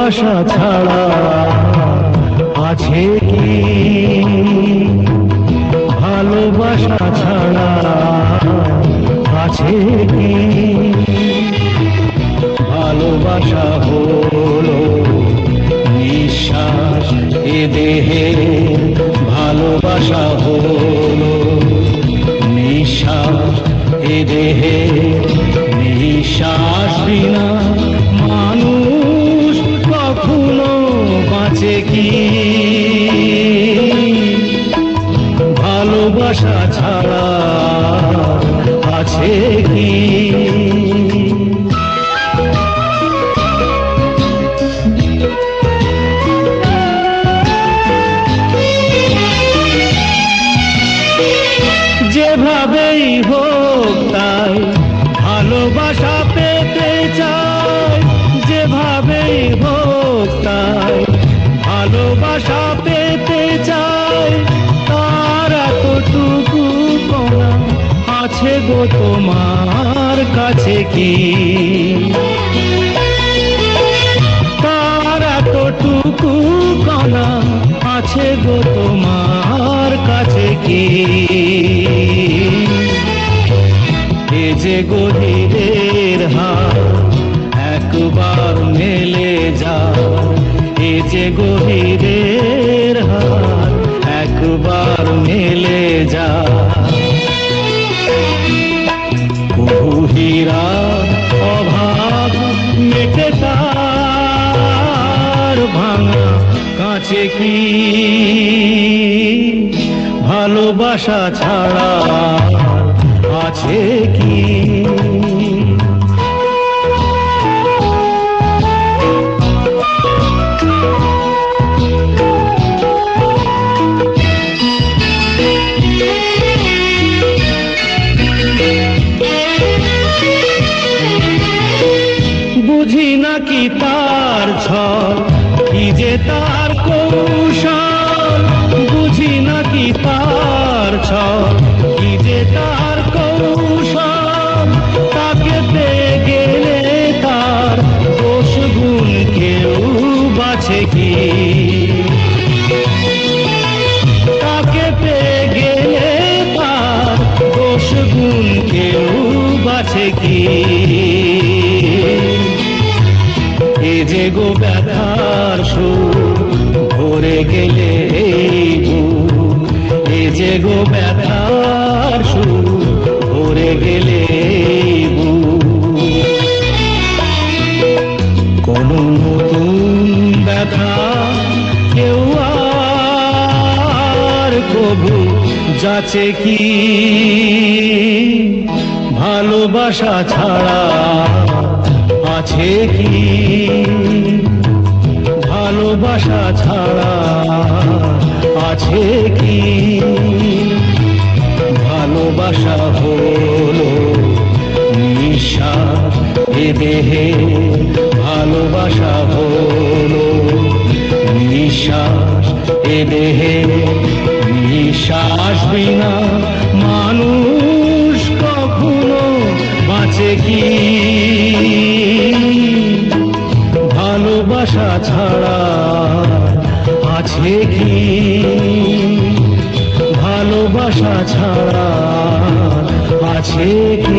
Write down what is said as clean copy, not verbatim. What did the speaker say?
ভালোবাসা ছাড়া আছে কি? ভালোবাসা ছাড়া আছে কি? ভালোবাসা হলো নিঃশ্বাস এ দেহে, ভালোবাসা হলো নিঃশ্বাস এ দেহে। নিঃশ্বাস বিনা মানুষ কখনো বাঁচে কি? ভালোবাসা ছাড়া আছে কি? যেভাবেই হোক তাই ভালোবাসা পেতে চাই, যেভাবেই হোক তাই ভালোবাসা পেতে চাই। তার এতটুকু কণা আছে গো তোমার কাছে কি? তার এতটুকু কণা আছে গো তোমার কাছে কি? এ যে গভীরের হাত একবার মেলে যা, এ যে গভীরের হাত একবার মেলে যা। বহু হীরা অভাব মেটে তার ভাঙা কাছে কি? ভালোবাসা ছাড়া আছে কি? বুঝি নাকি তার ছল, কি যে তার কৌশল। বুঝি নাকি তার ছল, কি যে তার কৌশল। তাকে পেয়ে গেলে তার দোষ গুণ কেউ বাছে কি? তাকে পেয়ে গেলে তার দোষ গুণ কেউ বাছে কি? এ যে গো ব্যথার সুর ভরে গেলে এই বুক, এ যে গো ব্যথার সুর ভরে গেলে এই বুক। কোন নতুন ব্যথা কেউ আর কবু যাচ্ছে কি? ভালোবাসা ছাড়া আছে কি? ভালোবাসা ছাড়া আছে কি? ভালোবাসা হলো নিঃশ্বাস এ দেহে, ভালোবাসা হলো নিঃশ্বাস এ দেহে। নিঃশ্বাস বিনা মানুষ কখনো বাঁচে কি? ভালোবাসা ছাড়া আছে কি? ভালোবাসা ছাড়া আছে কি?